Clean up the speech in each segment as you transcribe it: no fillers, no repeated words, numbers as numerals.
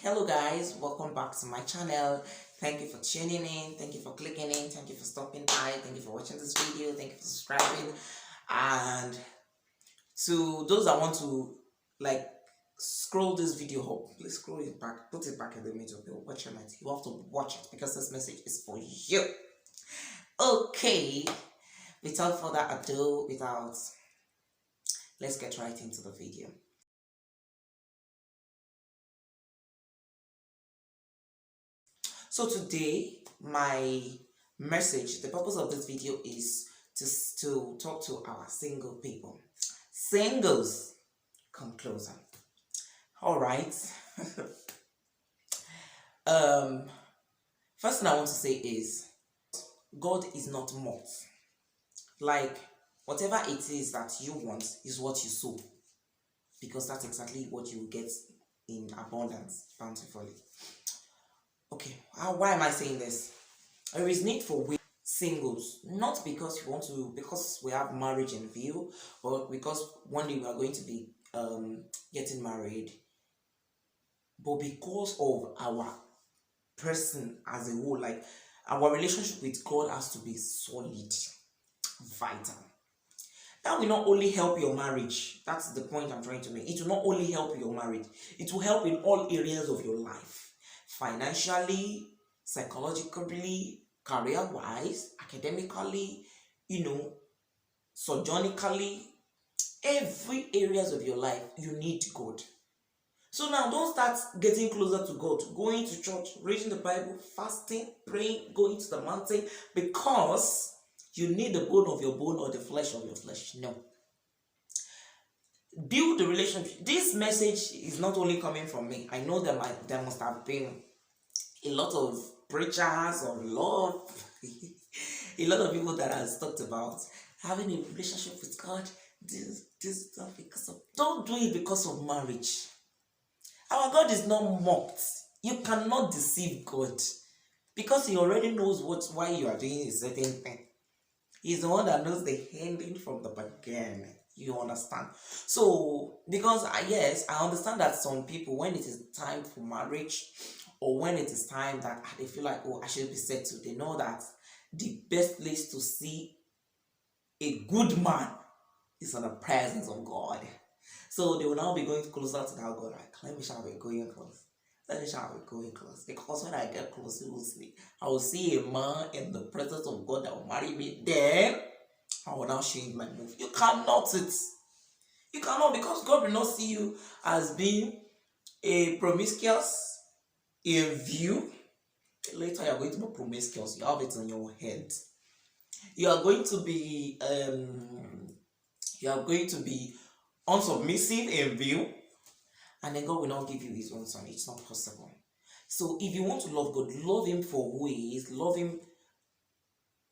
Hello guys, welcome back to my channel. Thank you for tuning in, thank you for clicking in, thank you for stopping by, thank you for watching this video, thank you for subscribing. And to those that want to like scroll this video up, please scroll it back, put it back in the middle, you're watching it. You have to watch it because this message is for you. Okay, without further ado, let's get right into the video. So today, my message, the purpose of this video is to talk to our single people. Singles, come closer. All right. First thing I want to say is, God is not mocked. Like, whatever it is that you want is what you sow. Because that's exactly what you will get in abundance, bountifully. Okay, why am I saying this? There is need for singles, not because because we have marriage in view, but because one day we are going to be getting married, but because of our person as a whole, like our relationship with God has to be solid, vital. That will not only help your marriage, that's the point I'm trying to make. It will not only help your marriage, it will help in all areas of your life. Financially, psychologically, career-wise, academically, sojournically, every areas of your life, you need God. So now don't start getting closer to God, going to church, reading the Bible, fasting, praying, going to the mountain, because you need the bone of your bone or the flesh of your flesh. No. Build the relationship. This message is not only coming from me. I know there must have been a lot of preachers or a lot of people that has talked about having a relationship with God. This stuff because of. Don't do it because of marriage. Our God is not mocked. You cannot deceive God because He already knows why you are doing a certain thing. He's the one that knows the ending from the beginning. You understand? So, because yes, I understand that some people, when it is time for marriage, or when it is time that they feel like, oh, I should be settled, they know that the best place to see a good man is in the presence of God. So they will now be going closer to that God. Like, let me shall be going close. Let me shall be going close. Because when I get close, I will see a man in the presence of God that will marry me. Then I will now change my move. You cannot You cannot, because God will not see you as being a promiscuous in view. Later you are going to be promiscuous. You have it on your head. You are going to be unsubmissive in view, and then God will not give you His own son. It's not possible. So if you want to love God, love Him for who He is. Love Him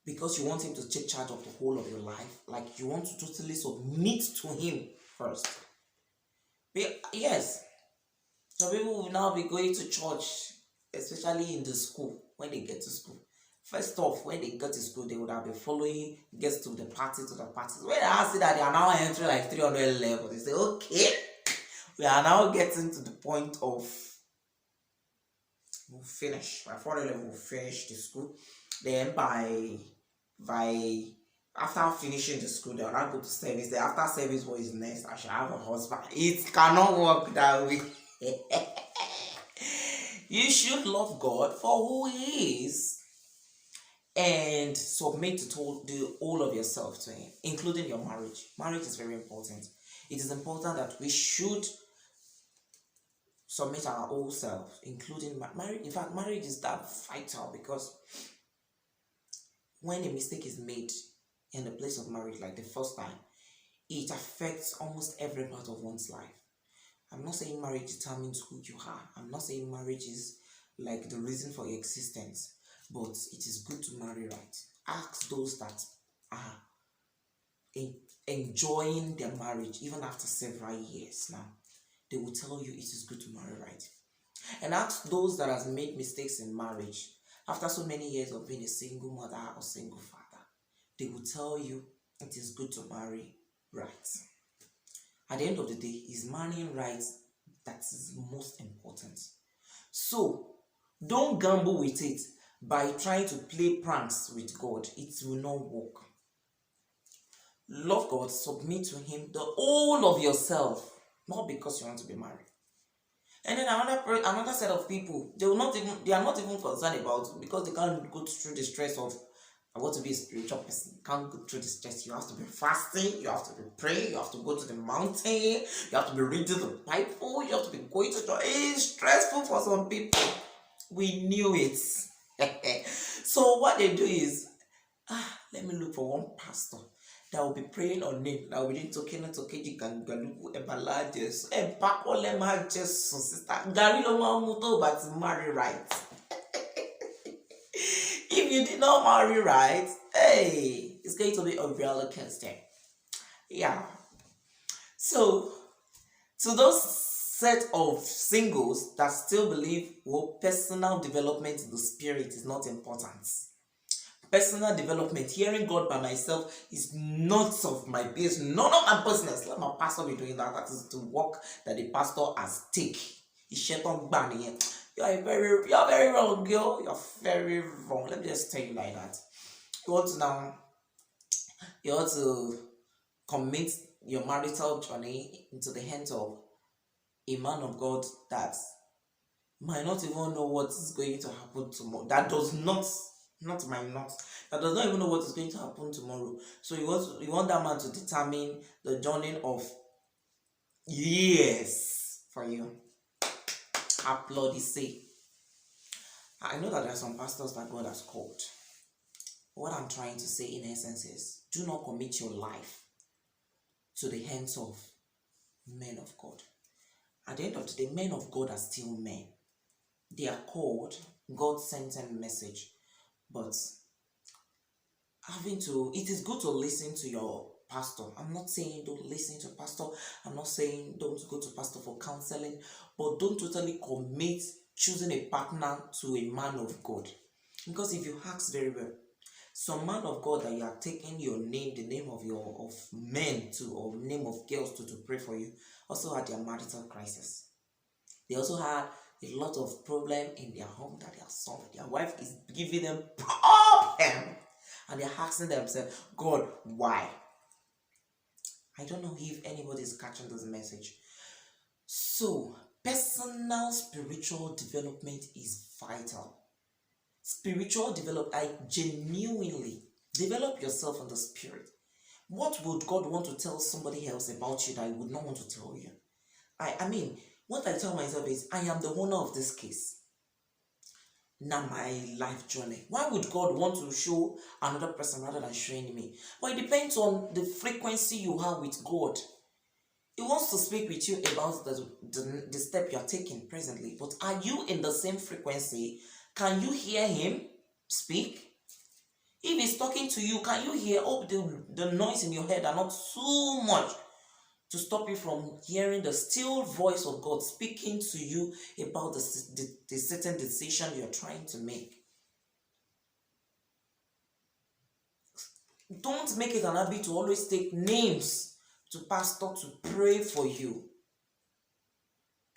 because you want Him to take charge of the whole of your life. Like, you want to totally submit to Him first. But yes, some people will now be going to church, especially in the school, when they get to school. First off, when they get to school, they would have been following, gets to the parties. When I see that they are now entering like 300 levels, they say, okay, we are now getting to the point of we'll finish. By 400 level, we'll finish the school. Then by after finishing the school, they'll now go to service. Then after service, what is next? I shall have a husband. It cannot work that way. You should love God for who He is and submit to all of yourself to Him, including your marriage. Marriage is very important. It is important that we should submit our whole self, including marriage. In fact, marriage is that vital, because when a mistake is made in the place of marriage, like the first time, it affects almost every part of one's life. I'm not saying marriage determines who you are. I'm not saying marriage is like the reason for your existence, but it is good to marry right. Ask those that are enjoying their marriage even after several years now. They will tell you it is good to marry right. And ask those that has made mistakes in marriage after so many years of being a single mother or single father. They will tell you it is good to marry right. At the end of the day, is marrying right that is most important. So don't gamble with it by trying to play pranks with God. It will not work. Love God, submit to Him the whole of yourself, not because you want to be married. And then another set of people, they are not even concerned about, because they can't go through the stress of, I want to be a spiritual person. You can't go through the stress. You have to be fasting, you have to be praying, you have to go to the mountain, you have to be reading the Bible, you have to be going to church. It's stressful for some people. We knew it. So what they do is, let me look for one pastor that will be praying on it. That will be doing tokeji gangalugu ebalajes. Epakole ma Jesu sister. Gari lo ma muto but marry right. If you did not marry right, hey, it's going to be a roller coaster. Yeah. So, to those set of singles that still believe, well, personal development in the spirit is not important. Personal development, hearing God by myself, is not of my business, none of my business. Let my pastor be doing that. That is the work that the pastor has taken. You're very wrong, girl. You're very wrong. Let me just tell you like that. You want to commit your marital journey into the hands of a man of God that might not even know what is going to happen tomorrow. That does not even know what is going to happen tomorrow. So you want that man to determine the journey of years for you. Applaud say. I know that there are some pastors that God has called. What I'm trying to say in essence is, do not commit your life to the hands of men of God. At the end of the day, men of God are still men. They are called, God sent them a message. But it is good to listen to your pastor. I'm not saying don't listen to pastor. I'm not saying don't go to pastor for counseling. But don't totally commit choosing a partner to a man of God. Because if you ask very well, some man of God that you are taking your name, the name of men to, or name of girls to pray for you, also had their marital crisis. They also had a lot of problem in their home that their wife is giving them problem, and they're asking themselves, God, why? I don't know if anybody is catching this message. So, personal spiritual development is vital. Spiritual development, I genuinely develop yourself in the spirit. What would God want to tell somebody else about you that He would not want to tell you? I mean, what I tell myself is, I am the owner of this case. Now my life journey. Why would God want to show another person rather than showing me? Well, it depends on the frequency you have with God. He wants to speak with you about the step you are taking presently. But are you in the same frequency? Can you hear Him speak? If He's talking to you, can you hear? Oh, the noise in your head are not so much to stop you from hearing the still voice of God speaking to you about the certain decision you're trying to make. Don't make it an habit to always take names to pastor to pray for you.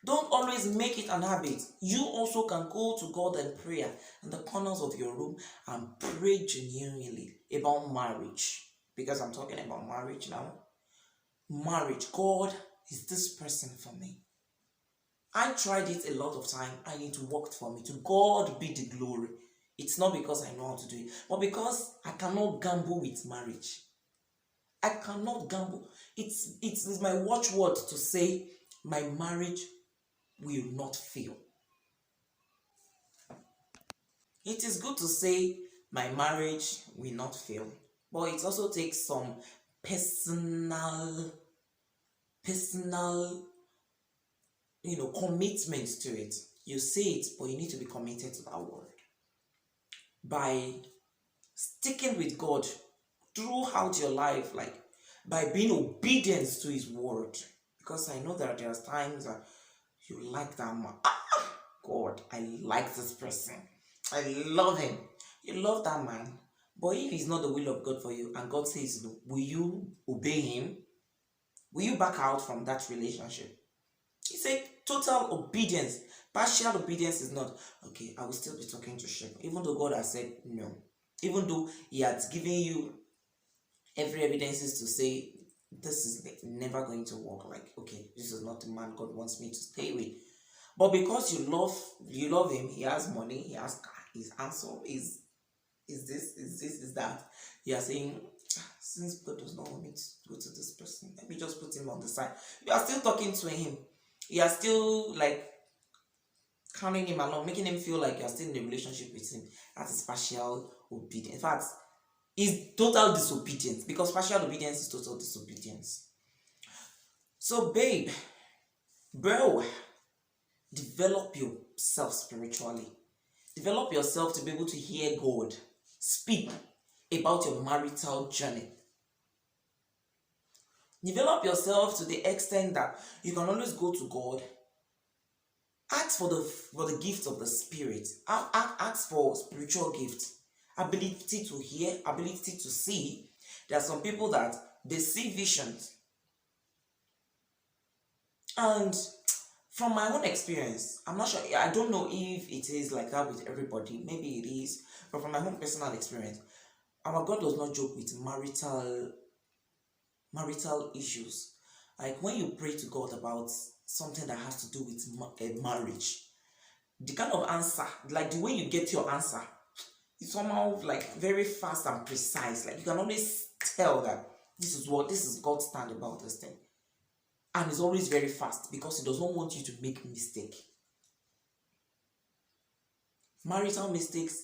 Don't always make it an habit. You also can go to God in prayer in the corners of your room and pray genuinely about marriage. Because I'm talking about marriage now. Marriage. God, is this person for me? I tried it a lot of time and it worked for me. To God be the glory. It's not because I know how to do it, but because I cannot gamble with marriage. I cannot gamble. It's my watchword to say my marriage will not fail. It is good to say my marriage will not fail, but it also takes some personal commitment to it. You say it, but you need to be committed to that word. By sticking with God throughout your life, like by being obedient to His word. Because I know that there's times that you like that man. God, I like this person. I love him. You love that man. But if it's not the will of God for you and God says no, will you obey Him? Will you back out from that relationship? He said, total obedience. Partial obedience is not, okay, I will still be talking to Shep, even though God has said no. Even though He has given you every evidences to say this is never going to work. Like, okay, this is not the man God wants me to stay with. But because you love him, he has money, he has car, he's handsome, is this, is that. You are saying, since God does not want me to go to this person, let me just put him on the side. You are still talking to him. You are still like carrying him along, making him feel like you are still in a relationship with him. That is partial obedience. In fact, it's total disobedience, because partial obedience is total disobedience. So, babe, bro, develop yourself spiritually. Develop yourself to be able to hear God speak about your marital journey. Develop yourself to the extent that you can always go to God, ask for the gift of the Spirit, ask for spiritual gifts, ability to hear, ability to see. There are some people that they see visions, and from my own experience, I'm not sure, I don't know if it is like that with everybody, maybe it is, but from my own personal experience, our God does not joke with marital issues. Like when you pray to God about something that has to do with a marriage, the kind of answer, like the way you get your answer, it's somehow like very fast and precise. Like you can always tell that this is God's stand about this thing. And it's always very fast because He does not want you to make mistake. Marital mistakes,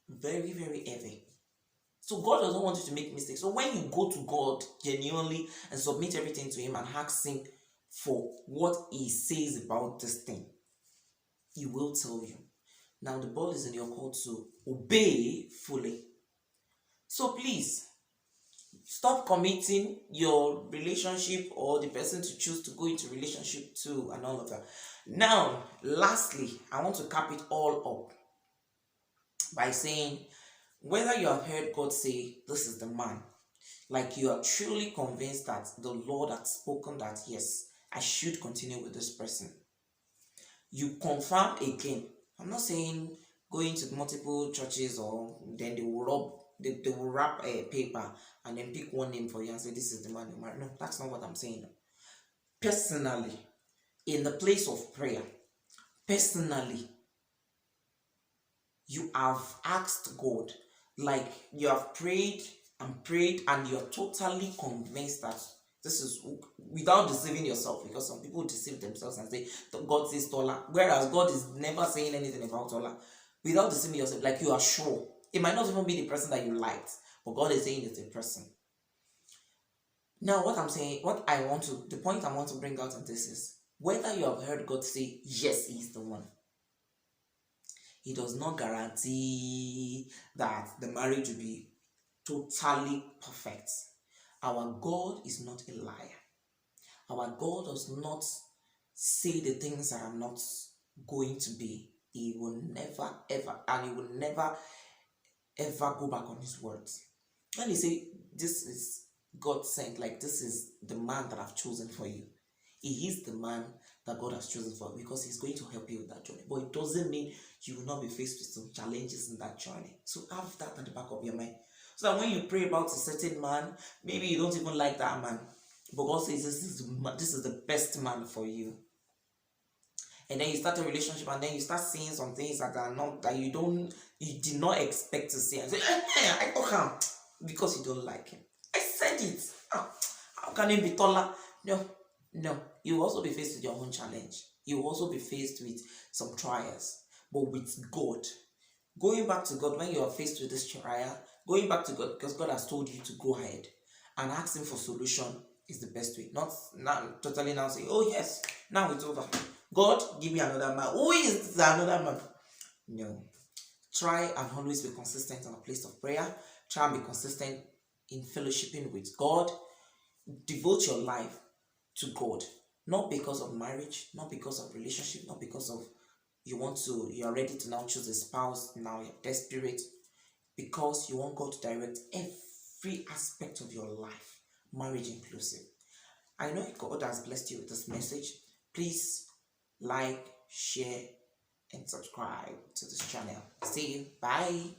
very, very heavy. So God doesn't want you to make mistakes. So when you go to God genuinely and submit everything to Him and ask Him for what He says about this thing, He will tell you. Now the ball is in your court to obey fully. So please, stop committing your relationship or the person to choose to go into relationship to and all of that. Now, lastly, I want to cap it all up by saying, whether you have heard God say, this is the man, like you are truly convinced that the Lord had spoken that, yes, I should continue with this person. You confirm again. I'm not saying going to multiple churches or then they will wrap a paper and then pick one name for you and say, this is the man you marry. No, that's not what I'm saying. Personally, in the place of prayer, personally, you have asked God, like you have prayed and you're totally convinced that this is, without deceiving yourself, because some people deceive themselves and say God says Tola, whereas God is never saying anything about Tola. Without deceiving yourself, like you are sure. It might not even be the person that you liked, but God is saying it's a person. Now, the point I want to bring out of this is, whether you have heard God say, yes, He is the one, He does not guarantee that the marriage will be totally perfect. Our God is not a liar. Our God does not say the things that are not going to be. He will never, ever, and He will never, ever go back on His words. When He say, this is God sent, like this is the man that I've chosen for you, He is the man that God has chosen for you, because He's going to help you with that journey. But it doesn't mean you will not be faced with some challenges in that journey. So have that at the back of your mind. So that when you pray about a certain man, maybe you don't even like that man, but God says this is the best man for you. And then you start a relationship, and then you start seeing some things that you did not expect to see, and say, I took him because you don't like him. I said it. How can he be taller? No. You will also be faced with your own challenge. You will also be faced with some trials. But with God, going back to God when you are faced with this trial, going back to God because God has told you to go ahead and ask Him for solution is the best way. Not totally now say, oh yes, now it's over. God, give me another man. Who is another man? No. Try and always be consistent on a place of prayer. Try and be consistent in fellowshipping with God. Devote your life to God. Not because of marriage, not because of relationship, not because of you are ready to now choose a spouse, now you're desperate. Because you want God to direct every aspect of your life, marriage inclusive. I know God has blessed you with this message. Please like, share, and subscribe to this channel. See you. Bye.